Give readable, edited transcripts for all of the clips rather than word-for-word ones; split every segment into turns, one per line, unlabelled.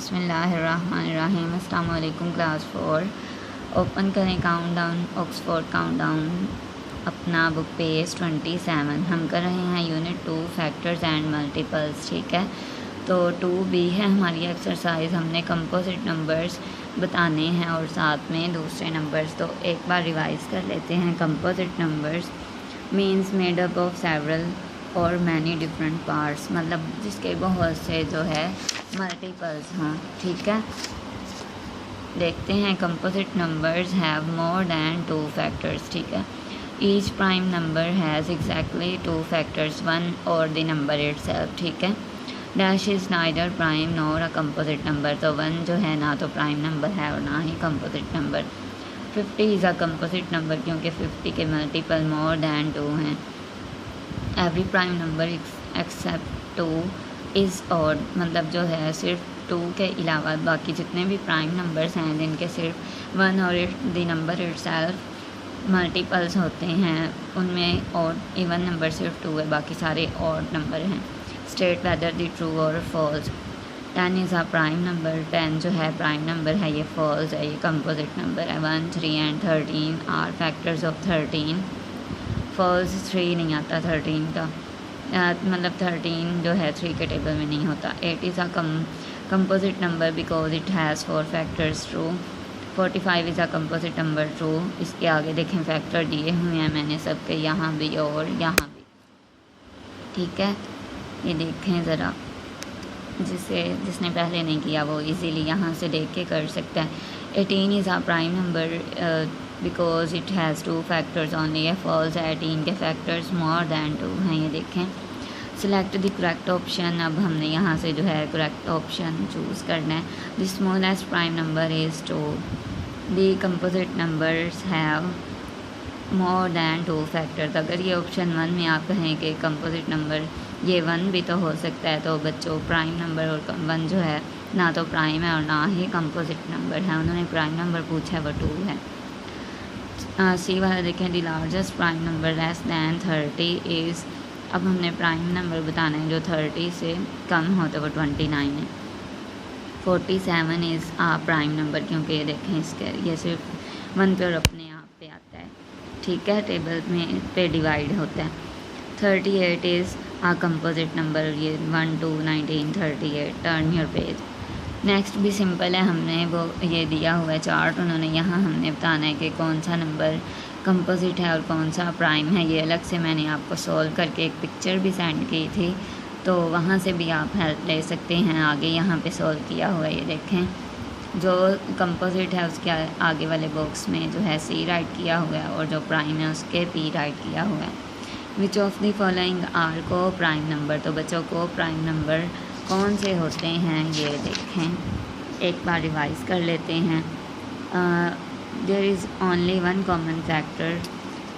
बिस्मिल्लाहिर्रहमानिर्रहीम। अस्सलाम वालेकुम क्लास 4। ओपन करें काउंटडाउन ऑक्सफोर्ड काउंटडाउन अपना बुक पेज 27। हम कर रहे हैं यूनिट 2 फैक्टर्स एंड मल्टीपल्स। ठीक है, तो 2B है हमारी एक्सरसाइज। हमने कंपोजिट नंबर्स बताने हैं और साथ में दूसरे नंबर्स। तो एक बार रिवाइज कर लेते हैं। Composite numbers means made up of several और मैनी डिफरेंट पार्ट्स, मतलब जिसके बहुत से जो है मल्टीपल्स हों। ठीक है, देखते हैं। Composite numbers have more than 2 factors. ठीक है, each prime number has exactly 2 factors, 1 और द नंबर इटसेल्फ। ठीक है, dash is neither prime nor a composite number. तो 1 जो है ना तो प्राइम नंबर है और ना ही composite number. 50 is a composite number क्योंकि 50 के मल्टीपल मोर दैन 2 हैं। Every prime number except 2 is odd, मतलब जो है सिर्फ 2 के अलावा बाकी जितने भी प्राइम नंबर्स हैं जिनके सिर्फ 1 और द नंबर इटसेल्फ मल्टीपल्स होते हैं उनमें ऑड इवन नंबर सिर्फ 2 है, बाकी सारे ऑड नंबर हैं। स्टेट वेदर द ट्रू और false. 10 is a prime number. 10 जो है प्राइम नंबर है, ये फॉल्स है, ये कंपोजिट नंबर है। 1, 3 and 13 are factors of 13। False 3 नहीं आता 13 का, मतलब 13 जो है 3 के टेबल में नहीं होता। 8 is a composite number because it has 4 factors, true. 45 is a composite number, true. इसके आगे देखें फैक्टर दिए हुए हैं मैंने सबके, यहाँ भी और यहाँ भी। ठीक है, ये देखें ज़रा, जिसने पहले नहीं किया वो इजीली यहाँ से देख के कर सकता है। 18 is a prime number because it has 2 factors only है, फॉल्स है। 18 के फैक्टर्स मोर दैन 2 हैं, ये देखें। Select the correct option. अब हमने यहाँ से जो है करेक्ट ऑप्शन चूज़ करना है। The smallest prime number is 2। The composite numbers have more than 2 factors. अगर ये ऑप्शन 1 में आप कहें कि कंपोजिट नंबर ये 1 भी तो हो सकता है, तो बच्चों प्राइम नंबर और 1 जो है ना तो प्राइम है और ना ही कंपोजिट नंबर है। उन्होंने प्राइम नंबर पूछा है, वो 2 है। सी वाला देखें, the largest prime number less than 30 is. अब हमने प्राइम नंबर बताना है जो 30 से कम हो तो वो 29 है। 47 इज़ आ प्राइम नंबर क्योंकि ये देखें इसके ये सिर्फ 1 पे और अपने आप पे आता है। ठीक है, टेबल में पे डिवाइड होता है। 38 इज़ आ कंपोजिट नंबर, ये 1, 2, 19, 38। Turn your page. नेक्स्ट भी सिंपल है, हमने वो ये दिया हुआ है चार्ट, उन्होंने यहाँ हमने बताना है कि कौन सा नंबर कंपोजिट है और कौन सा प्राइम है। ये अलग से मैंने आपको सॉल्व करके एक पिक्चर भी सेंड की थी, तो वहाँ से भी आप हेल्प ले सकते हैं। आगे यहाँ पे सॉल्व किया हुआ है, ये देखें। जो कंपोजिट है उसके आगे वाले बॉक्स में जो है C राइट किया हुआ है और जो प्राइम है उसके P राइट किया हुआ है। Which of the following are coprime number. तो बच्चों को प्राइम नंबर कौन से होते हैं ये देखें, एक बार रिवाइज कर लेते हैं। There is only 1 common factor.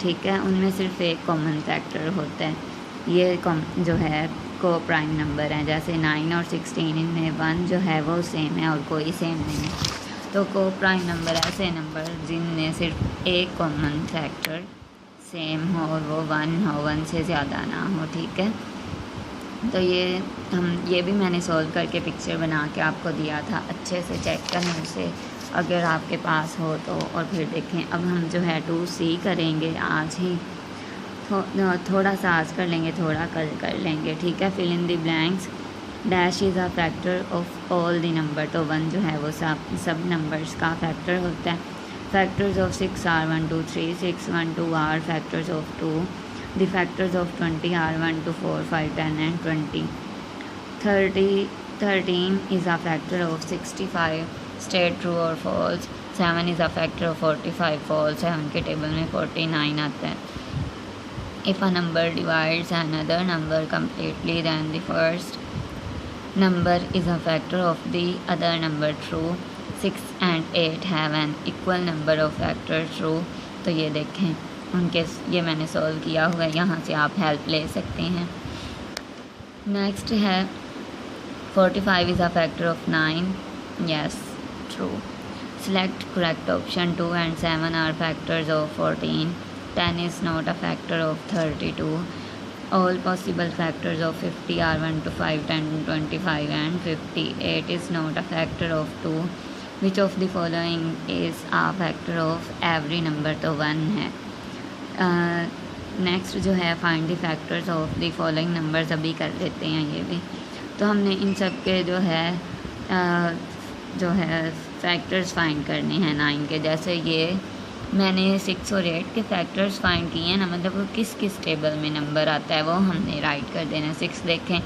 ठीक है, उनमें सिर्फ एक कॉमन फैक्टर होता है, ये जो है को प्राइम नंबर है। जैसे 9 और 16, इनमें 1 जो है वो सेम है और कोई सेम नहीं है। तो को प्राइम नंबर ऐसे नंबर जिनमें सिर्फ एक कॉमन फैक्टर सेम हो और वो 1 हो, 1 से ज़्यादा ना हो। ठीक है, तो ये भी मैंने सॉल्व करके पिक्चर बना के आपको दिया था, अच्छे से चेक करें उसे अगर आपके पास हो तो। और फिर देखें, अब हम जो है 2C करेंगे आज ही, थोड़ा सा आज कर लेंगे, थोड़ा कल कर लेंगे। ठीक है, fill in the blanks. Dash is a factor of all the number. तो 1 जो है वो सब नंबर्स का फैक्टर होता है। Factors of 6 are 1, 2, 3, 6, 1, 2 are factors of 2। The factors of 20 are 1, 2, 4, 5, 10 and 20. 13 is a factor of 65. State true or false. 7 is a factor of 45. False. 7 के table में 49 आता है। If a number divides another number completely, then the first number is a factor of the other number. True. 6 and 8 have an equal number of factors. True. तो ये देखें उनके, ये मैंने सॉल्व किया हुआ है, यहाँ से आप हेल्प ले सकते हैं। नेक्स्ट है 45 is a factor of 9। Yes, true. Select correct option. 2 and 7 are factors of 14। 10 is not a factor of 32। All possible factors of 50 are 1 to 5, 10, 25 and 50. 8 is not a factor of 2. Which of the following is a factor of every number? तो 1 है. Next जो है find the factors of the following numbers अभी कर लेते हैं ये भी. तो हमने इन सब के जो है फैक्टर्स फाइंड करने हैं 9 के. जैसे ये मैंने 6 और 8 के फैक्टर्स फाइंड किए हैं ना, मतलब वो किस किस टेबल में नंबर आता है वो हमने राइट कर देना. 6 देखें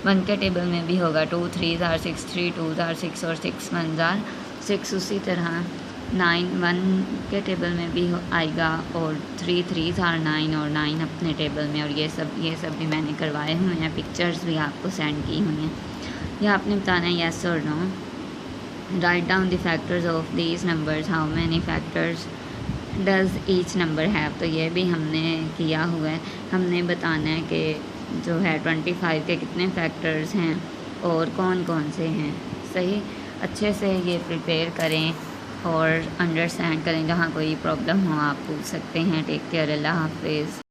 1 के टेबल में भी होगा 2 3 आर 6, 3 2 आर 6 और 6 1 आर 6. उसी तरह 9 1 के टेबल में भी आएगा और 3 3 आर 9 और 9 अपने टेबल में. और ये सब भी मैंने करवाए हुए हैं, पिक्चर्स भी आपको सेंड की हुई हैं. ये आपने बताना है येस और no. Write down the factors of these numbers. How many factors does each number have. तो ये भी हमने किया हुआ है. हमने बताना है कि जो है 25 के कितने फैक्टर्स हैं और कौन कौन से हैं. सही अच्छे से ये प्रिपेयर करें और अंडरस्टैंड करें. जहाँ कोई प्रॉब्लम हो आप पूछ सकते हैं. Take care. अल्लाह हाफिज़.